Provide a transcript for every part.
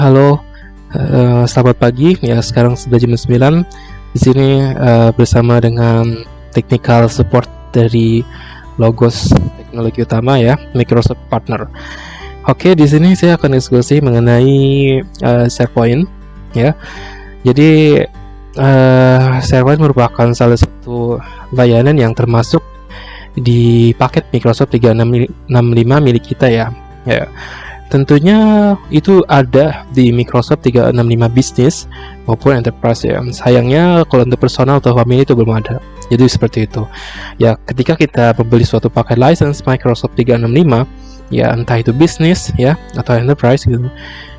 Halo, selamat pagi. Ya, sekarang sudah jam 9. Di sini bersama dengan technical support dari Logos Teknologi Utama ya, Microsoft Partner. Oke, di sini saya akan diskusi mengenai SharePoint ya. Jadi SharePoint merupakan salah satu layanan yang termasuk di paket Microsoft 365 milik kita ya. Ya. Tentunya itu ada di Microsoft 365 Business maupun Enterprise ya. Sayangnya kalau untuk personal atau family itu belum ada. Jadi seperti itu. Ya, ketika kita membeli suatu paket license Microsoft 365, ya entah itu business ya atau enterprise gitu,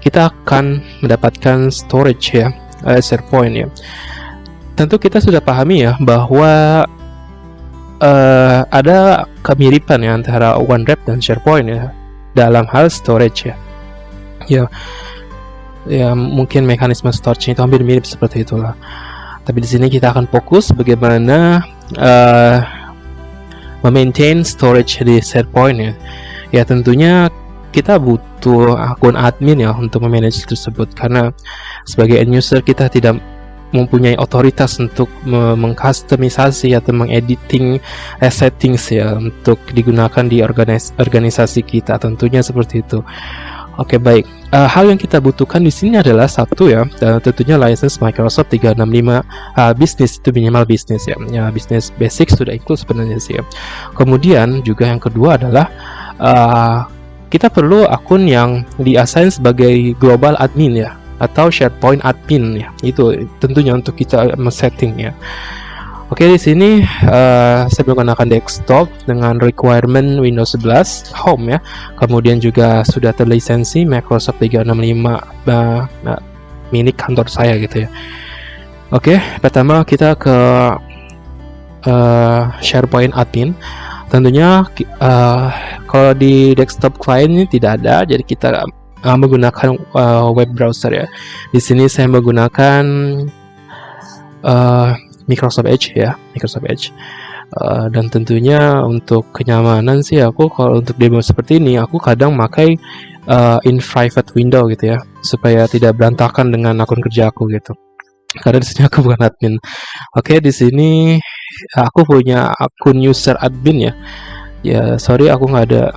kita akan mendapatkan storage ya, SharePoint ya. Tentu kita sudah pahami ya bahwa ada kemiripan ya antara OneDrive dan SharePoint ya dalam hal storage ya mungkin mekanisme storage itu hampir mirip seperti itulah. Tapi di sini kita akan fokus bagaimana memaintain storage di SharePoint ya tentunya kita butuh akun admin ya untuk memanage tersebut, karena sebagai end user kita tidak mempunyai otoritas untuk mengkustomisasi atau mengediting settings ya untuk digunakan di organisasi kita, tentunya seperti itu. Oke, baik. Hal yang kita butuhkan di sini adalah satu ya, tentunya license Microsoft 365 Business, itu minimal business ya. Ya, business basic sudah include sebenarnya sih ya. Kemudian juga yang kedua adalah kita perlu akun yang di-assign sebagai global admin ya, atau SharePoint admin ya. Itu tentunya untuk kita men-setting ya. Oke, di sini saya menggunakan desktop dengan requirement Windows 11 Home ya. Kemudian juga sudah terlisensi Microsoft 365 milik kantor saya gitu ya. Oke, pertama kita ke SharePoint admin. Tentunya kalau di desktop client ini tidak ada, jadi kita menggunakan web browser ya. Di sini saya menggunakan Microsoft Edge ya, Microsoft Edge. Dan tentunya untuk kenyamanan sih aku kalau untuk demo seperti ini aku kadang pakai in private window gitu ya, supaya tidak berantakan dengan akun kerja aku gitu. Karena di sini aku bukan admin. Oke, di sini aku punya akun user admin ya. Ya, sorry aku nggak ada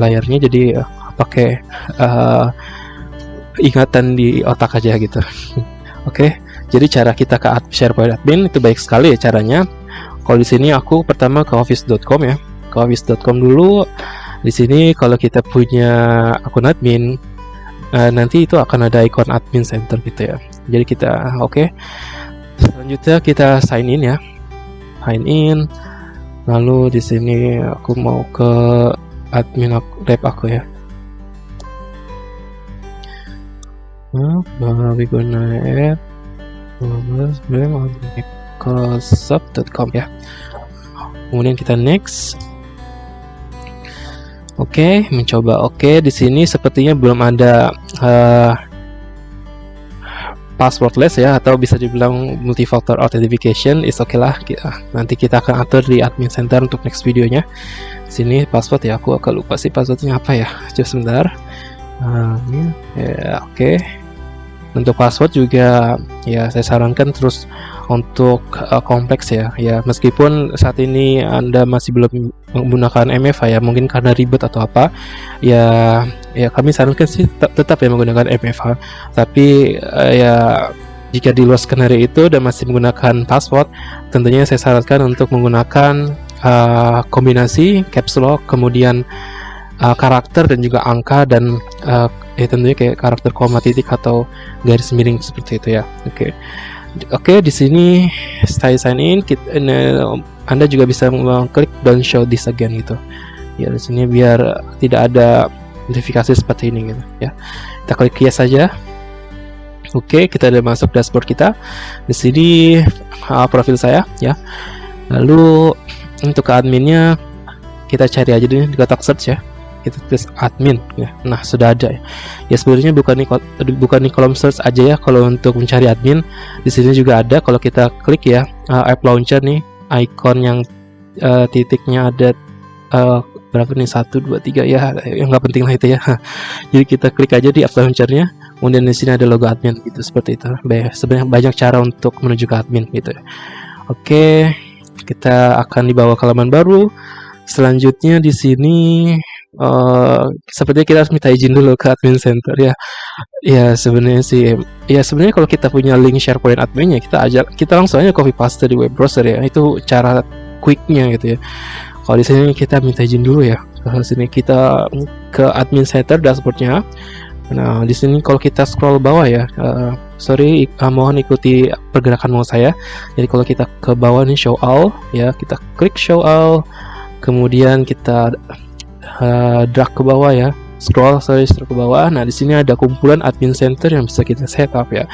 layarnya, jadi pakai ingatan di otak aja gitu. Oke, jadi cara kita ke SharePoint admin itu baik sekali ya caranya. Kalau di sini aku pertama ke office.com ya, ke office.com dulu. Di sini kalau kita punya akun admin, nanti itu akan ada ikon admin center gitu ya. Jadi kita selanjutnya kita sign in ya, sign in. Lalu di sini aku mau ke admin lab aku ya. We gonna add Microsoft.com ya. Kemudian kita next. Oke, mencoba. Oke, di sini sepertinya belum ada passwordless ya, atau bisa dibilang multi-factor authentication. Is oke lah. Nanti kita akan atur di admin center untuk next videonya. Sini password ya, aku agak lupa sih passwordnya apa ya. Coba sebentar. Oke. Untuk password juga ya saya sarankan terus untuk kompleks ya. Ya, meskipun saat ini Anda masih belum menggunakan MFA ya, mungkin karena ribet atau apa. Ya kami sarankan sih tetap ya menggunakan MFA. Tapi ya jika di luar skenario itu dan masih menggunakan password, tentunya saya sarankan untuk menggunakan kombinasi caps lock, kemudian karakter dan juga angka, dan tentunya kayak karakter koma titik atau garis miring seperti itu ya. Oke, di sini setelah sign in, Anda juga bisa mengklik don't show this again gitu. Ya, di sini biar tidak ada notifikasi seperti ini gitu ya. Kita klik yes saja. Oke, kita udah masuk dashboard kita. Di sini profil saya ya. Lalu untuk adminnya kita cari aja di kotak search ya. Kita tulis admin ya. Nah, sudah ada ya. Sebenarnya bukan di kolom search aja ya kalau untuk mencari admin. Di sini juga ada kalau kita klik ya app launcher nih, icon yang titiknya ada berapa nih, 1 2 3 ya, yang nggak penting lah itu ya. Jadi kita klik aja di app launcher-nya, kemudian di sini ada logo admin gitu, seperti itu. Sebenarnya banyak cara untuk menuju ke admin gitu. Oke, kita akan dibawa ke halaman baru. Selanjutnya di sini sepertinya kita harus minta izin dulu ke admin center ya. Ya sebenarnya sih, ya sebenarnya kalau kita punya link SharePoint adminnya, kita langsung aja copy paste di web browser ya. Itu cara quicknya gitu ya. Kalau di sini kita minta izin dulu ya. Ke sini kita ke admin center dashboardnya. Nah di sini kalau kita scroll bawah ya, mohon ikuti pergerakan mouse saya. Jadi kalau kita ke bawah nih, show all ya, kita klik show all, kemudian kita drag ke bawah ya, scroll ke bawah. Nah di sini ada kumpulan admin center yang bisa kita setup ya.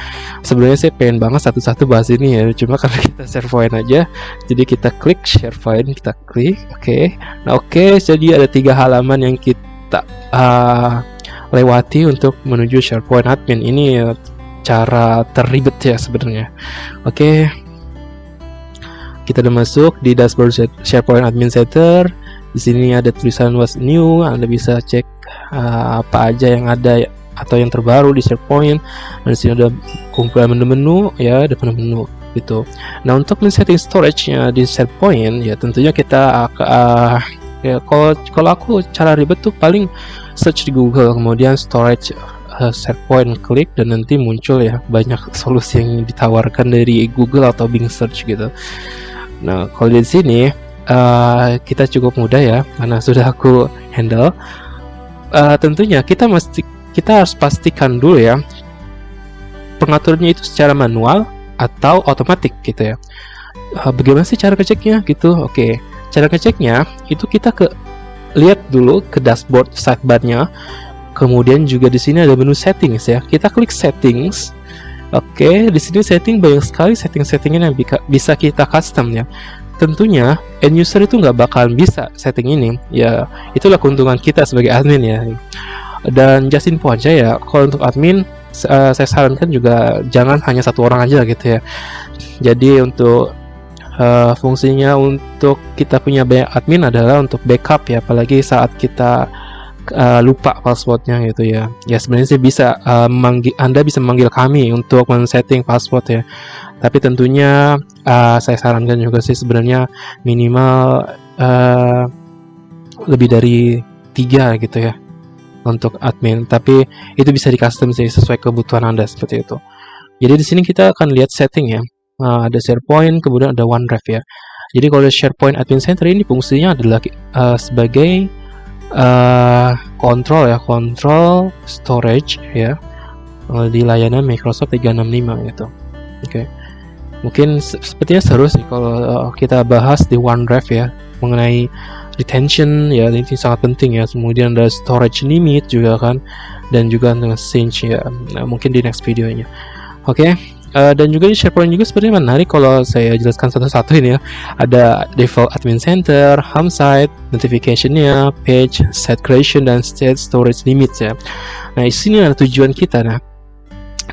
Sebenarnya saya pengen banget satu-satu bahas ini ya, cuma karena kita SharePoint aja, jadi kita klik SharePoint, kita klik oke. Nah oke, jadi ada 3 halaman yang kita lewati untuk menuju SharePoint admin. Ini cara terribet ya sebenarnya. Oke, kita udah masuk di dashboard SharePoint admin center. Di sini ada tulisan what's new, Anda bisa cek apa aja yang ada atau yang terbaru di SharePoint. Dan di sini ada kumpulan menu-menu ya, ada menu-menu gitu. Nah untuk men-setting storage-nya di SharePoint ya, tentunya kita ya kalau aku cara ribet tuh paling search di Google, kemudian storage SharePoint, klik, dan nanti muncul ya banyak solusi yang ditawarkan dari Google atau Bing search gitu. Nah kalau di sini kita cukup mudah ya, karena sudah aku handle. Tentunya kita harus pastikan dulu ya, pengaturannya itu secara manual atau otomatis gitu ya. Bagaimana sih cara ngeceknya gitu? Oke, cara ngeceknya itu kita lihat dulu ke dashboard sidebar-nya. Kemudian juga di sini ada menu settings ya. Kita klik settings. Oke, di sini setting banyak sekali setting-settingnya yang bisa kita custom ya. Tentunya end user itu nggak bakalan bisa setting ini ya, itulah keuntungan kita sebagai admin ya. Dan just info aja ya, kalau untuk admin saya sarankan juga jangan hanya satu orang aja gitu ya. Jadi untuk fungsinya untuk kita punya banyak admin adalah untuk backup ya, apalagi saat kita lupa passwordnya gitu ya. Ya sebenarnya sih bisa Anda bisa memanggil kami untuk men-setting password ya. Tapi tentunya saya sarankan juga sih sebenarnya minimal lebih dari 3 gitu ya untuk admin. Tapi itu bisa di custom sih sesuai kebutuhan Anda seperti itu. Jadi di sini kita akan lihat setting ya. Ada SharePoint, kemudian ada OneDrive ya. Jadi kalau SharePoint Admin Center ini fungsinya adalah sebagai control storage ya di layanan Microsoft 365 gitu. Oke. Mungkin sepertinya seru sih kalau kita bahas di OneDrive ya mengenai retention ya, ini sangat penting ya. Kemudian ada storage limit juga kan, dan juga dengan sync ya. Nah, mungkin di next videonya. Oke. Dan juga di SharePoint juga sebenarnya menarik kalau saya jelaskan satu-satu ini ya. Ada default admin center, home site, notification-nya, page, set creation, dan state storage limits ya. Nah, di sini adalah tujuan kita. Nah,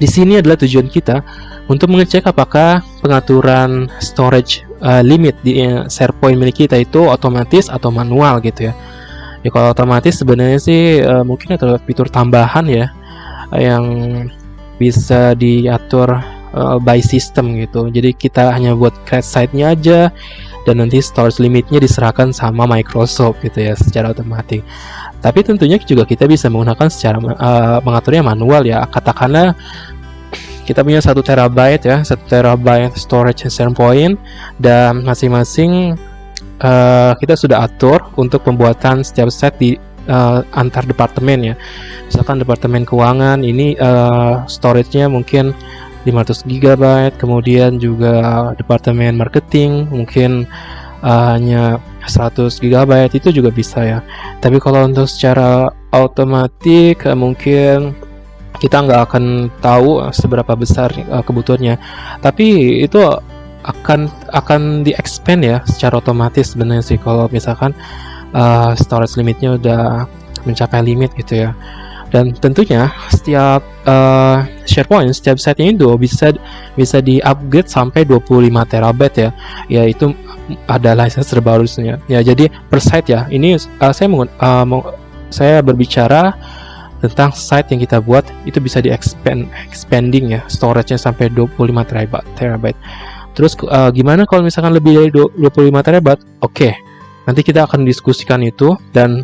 di sini adalah tujuan kita untuk mengecek apakah pengaturan storage limit di SharePoint milik kita itu otomatis atau manual gitu ya. Ya kalau otomatis sebenarnya sih mungkin ada fitur tambahan ya yang bisa diatur by system gitu. Jadi kita hanya buat create site-nya aja, dan nanti storage limitnya diserahkan sama Microsoft gitu ya secara otomatis. Tapi tentunya juga kita bisa menggunakan secara mengaturnya manual ya. Katakanlah kita punya 1 terabyte ya, 1 terabyte storage SharePoint, dan masing-masing kita sudah atur untuk pembuatan setiap set di antar departemen ya. Misalkan departemen keuangan ini storage-nya mungkin 500 GB, kemudian juga departemen marketing mungkin hanya 100 GB, itu juga bisa ya. Tapi kalau untuk secara otomatis mungkin kita nggak akan tahu seberapa besar kebutuhannya, tapi itu akan di-expand ya secara otomatis sebenarnya sih kalau misalkan storage limitnya udah mencapai limit gitu ya. Dan tentunya setiap SharePoint, setiap site-nya itu bisa di-upgrade sampai 25 terabyte ya. Ya itu ada license terbarunya. Ya jadi per site ya. Ini saya berbicara tentang site yang kita buat itu bisa expanding ya, storage-nya sampai 25 terabyte. Terus gimana kalau misalkan lebih dari 25 terabyte? Oke. Nanti kita akan diskusikan itu, dan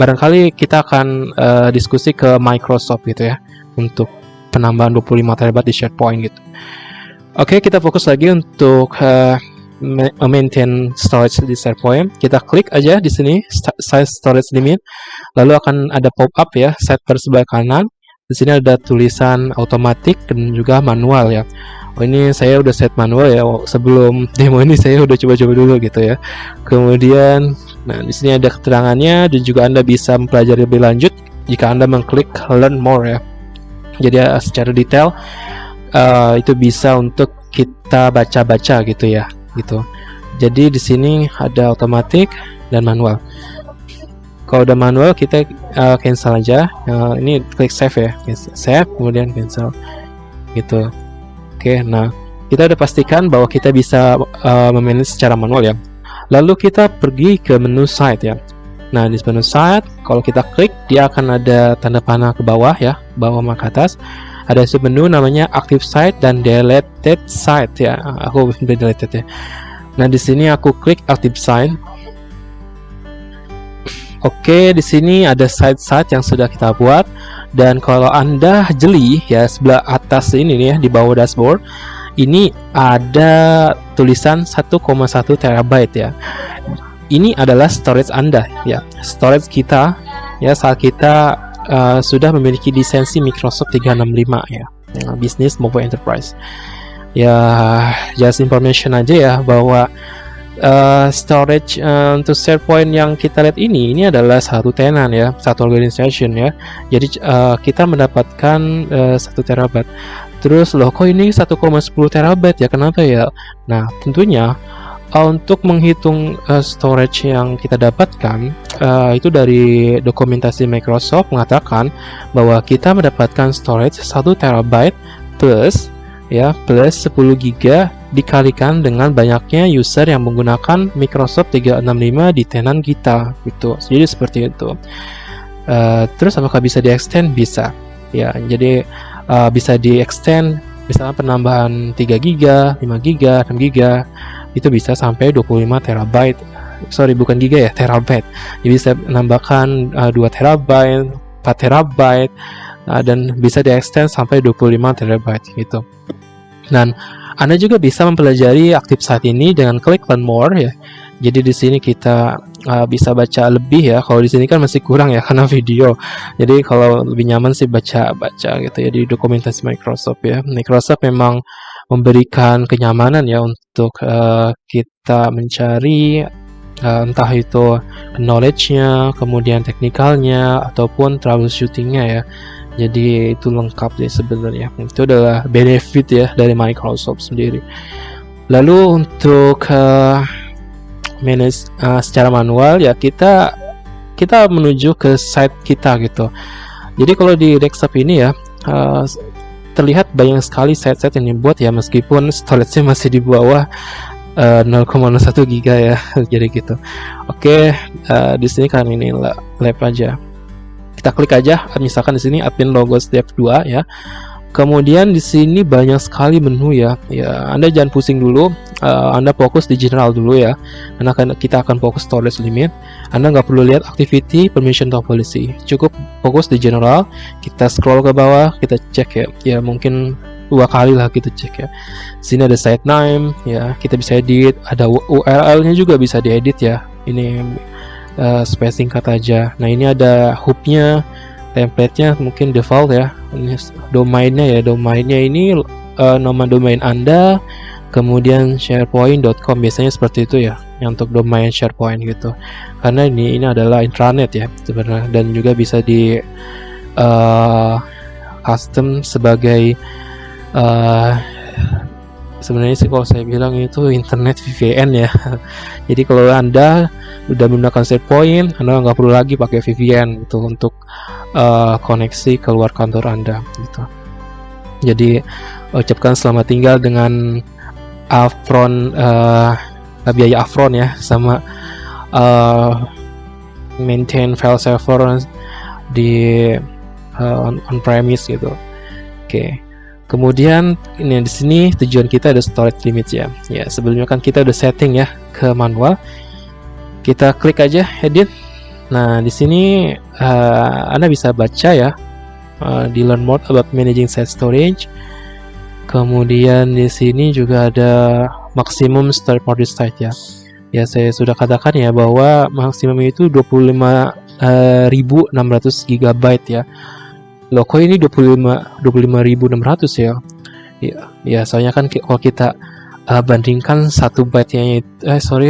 barangkali kita akan diskusi ke Microsoft gitu ya untuk penambahan 25 terabyte di SharePoint gitu. Oke, kita fokus lagi untuk maintain storage di SharePoint. Kita klik aja di sini size storage limit, lalu akan ada pop-up ya, set per sebelah kanan. Di sini ada tulisan otomatis dan juga manual ya. Oh, ini saya udah set manual ya. Sebelum demo ini saya udah coba-coba dulu gitu ya. Kemudian, nah di sini ada keterangannya, dan juga Anda bisa mempelajari lebih lanjut jika Anda mengklik Learn More ya. Jadi secara detail itu bisa untuk kita baca-baca gitu ya, gitu. Jadi di sini ada otomatis dan manual. Kalau udah manual kita cancel aja. Ini klik save ya, save kemudian cancel gitu. Oke, nah kita udah pastikan bahwa kita bisa memanage secara manual ya. Lalu kita pergi ke menu site ya. Nah di menu site, kalau kita klik dia akan ada tanda panah ke bawah ya, bawah sama ke atas. Ada submenu namanya Active Site dan Deleted Site ya. Aku deleted ya. Nah di sini aku klik Active Site. Oke, di sini ada site-site yang sudah kita buat, dan kalau Anda jeli ya, sebelah atas ini nih ya, di bawah dashboard ini ada tulisan 1,1 terabyte ya. Ini adalah storage Anda ya, storage kita ya saat kita sudah memiliki lisensi Microsoft 365 ya, Business maupun Enterprise. Ya, just information aja ya bahwa storage untuk SharePoint yang kita lihat ini adalah satu tenant ya, satu organization ya. Jadi kita mendapatkan 1 terabyte. Terus loh kok ini 1,10 terabyte ya, kenapa ya? Nah tentunya untuk menghitung storage yang kita dapatkan itu dari dokumentasi Microsoft mengatakan bahwa kita mendapatkan storage 1 terabyte plus 10 GB dikalikan dengan banyaknya user yang menggunakan Microsoft 365 di tenant kita gitu. Jadi seperti itu. Terus apakah bisa di-extend? Bisa ya, jadi bisa di-extend misalnya penambahan 3 GB, 5 GB, 6 GB itu bisa sampai 25 terabyte. Sorry, bukan giga ya, terabyte. Jadi bisa menambahkan 2 terabyte, 4 terabyte, dan bisa di-extend sampai 25 terabyte gitu. Dan Anda juga bisa mempelajari Active Site ini dengan klik Learn More ya. Jadi di sini kita bisa baca lebih ya. Kalau di sini kan masih kurang ya karena video. Jadi kalau lebih nyaman sih baca gitu ya di dokumentasi Microsoft ya. Microsoft memang memberikan kenyamanan ya untuk kita mencari entah itu knowledge-nya, kemudian teknikalnya ataupun troubleshooting-nya ya. Jadi itu lengkap deh sebenarnya. Itu adalah benefit ya dari Microsoft sendiri. Lalu untuk manage secara manual ya, kita menuju ke site kita gitu. Jadi kalau di desktop ini ya terlihat banyak sekali site-site yang dibuat ya, meskipun storage-nya masih di bawah 0,01 GB ya. Jadi gitu. Oke, di sini kan ini lab aja. Kita klik aja, misalkan di sini admin logo step 2 ya. Kemudian di sini banyak sekali menu ya. Ya, Anda jangan pusing dulu. Anda fokus di general dulu ya. Karena kita akan fokus storage limit. Anda nggak perlu lihat activity, permission to policy. Cukup fokus di general. Kita scroll ke bawah, kita cek ya. Ya mungkin 2 kali lah kita cek ya. Sini ada site name ya, kita bisa edit. Ada URL-nya juga bisa diedit ya. Ini spacing kata aja. Nah ini ada hub-nya, template-nya mungkin default ya. Ini domainnya ya, domainnya ini nama domain Anda, kemudian sharepoint.com, biasanya seperti itu ya, yang untuk domain SharePoint gitu. Karena ini adalah intranet ya sebenarnya, dan juga bisa di custom sebagai sebenarnya sih kalau saya bilang itu internet VPN ya. Jadi kalau Anda udah menggunakan SharePoint, Anda nggak perlu lagi pakai VPN gitu untuk koneksi keluar kantor Anda gitu. Jadi ucapkan selamat tinggal dengan biaya upfront ya, sama maintain file server di on premise gitu. Oke. Kemudian ini di sini tujuan kita ada storage limit ya. Ya, sebelumnya kan kita udah setting ya ke manual. Kita klik aja edit. Nah, di sini Anda bisa baca ya di learn more about managing site storage. Kemudian di sini juga ada maximum storage for this site ya. Ya, saya sudah katakan ya bahwa maksimum itu 25.600 GB ya. Loh, kok ini 25.600 ya? Ya, soalnya kan kalau kita bandingkan 1 byte-nya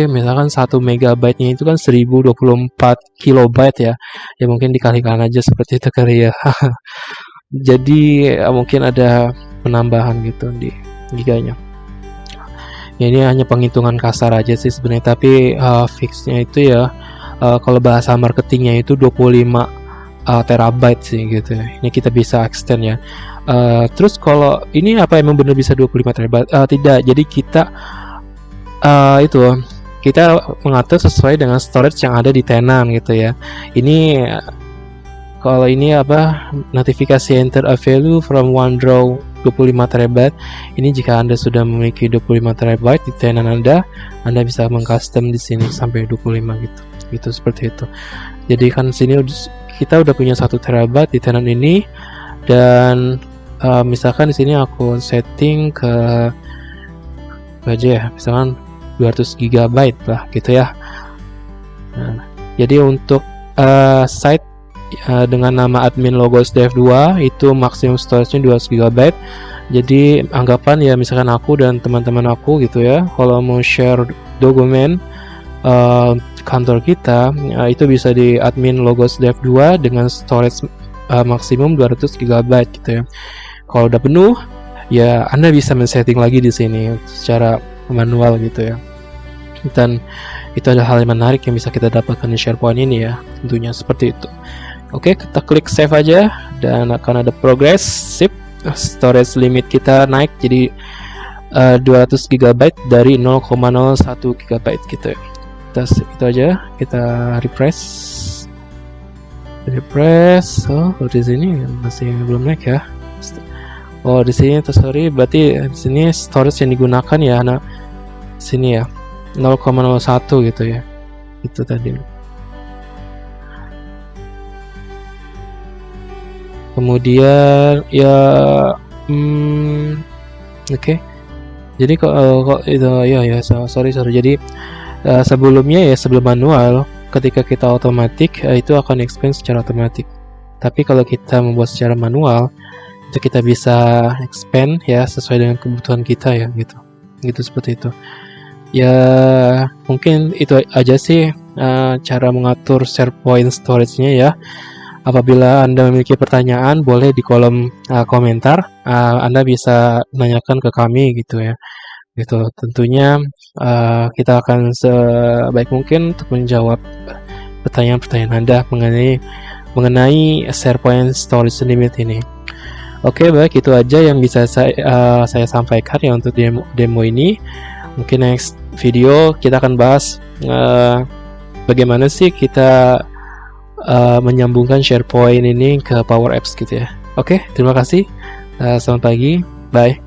misalkan 1 megabyte-nya itu kan 1024 kilobyte ya. Ya mungkin dikalikan aja seperti itu kali ya. Jadi mungkin ada penambahan gitu di giganya. Ya, ini hanya penghitungan kasar aja sih sebenarnya, tapi fixnya itu ya kalau bahasa marketingnya itu 25 terabyte sih gitu. Ini kita bisa extend ya. Terus kalau ini apa emang benar bisa 25 terabyte? Tidak. Jadi kita kita mengatur sesuai dengan storage yang ada di tenant gitu ya. Ini kalau ini notifikasi enter a value from OneDraw 25 terabyte. Ini jika Anda sudah memiliki 25 terabyte di tenant Anda bisa mengcustom di sini sampai 25 gitu. Gitu seperti itu. Jadi kan sini kita udah punya 1 terabyte di tenant ini, dan misalkan di sini aku setting ke aja ya, misalkan 200 GB lah gitu ya. Nah, jadi untuk site dengan nama admin logos dev2 itu maksimum storage-nya 200 GB. Jadi anggapan ya misalkan aku dan teman-teman aku gitu ya, kalau mau share dokumen kantor kita itu bisa di admin logos dev2 dengan storage maksimum 200 GB gitu ya. Kalau udah penuh ya Anda bisa men-setting lagi di sini secara manual gitu ya. Dan itu ada hal yang menarik yang bisa kita dapatkan di SharePoint ini ya, tentunya seperti itu. Oke, kita klik save aja dan akan ada progress. Sip, storage limit kita naik jadi 200 GB dari 0,01 GB gitu ya. Itu aja, kita refresh. Oh di sini masih belum naik ya. Oh di sini sorry, berarti di sini storage yang digunakan ya anak sini ya 0,01 gitu ya, itu tadi. Kemudian ya oke. Jadi kok itu ya sorry jadi sebelumnya ya, sebelum manual, ketika kita otomatik itu akan expand secara otomatis. Tapi kalau kita membuat secara manual itu kita bisa expand ya sesuai dengan kebutuhan kita ya gitu seperti itu ya. Mungkin itu aja sih cara mengatur SharePoint storage-nya ya. Apabila Anda memiliki pertanyaan, boleh di kolom komentar Anda bisa menanyakan ke kami gitu ya. Gitu, tentunya kita akan sebaik mungkin untuk menjawab pertanyaan-pertanyaan Anda mengenai SharePoint storage limit ini. Oke, baik, itu aja yang bisa saya sampaikan ya untuk demo ini. Mungkin next video kita akan bahas bagaimana sih kita menyambungkan SharePoint ini ke Power Apps gitu ya. Oke, terima kasih. Selamat pagi. Bye.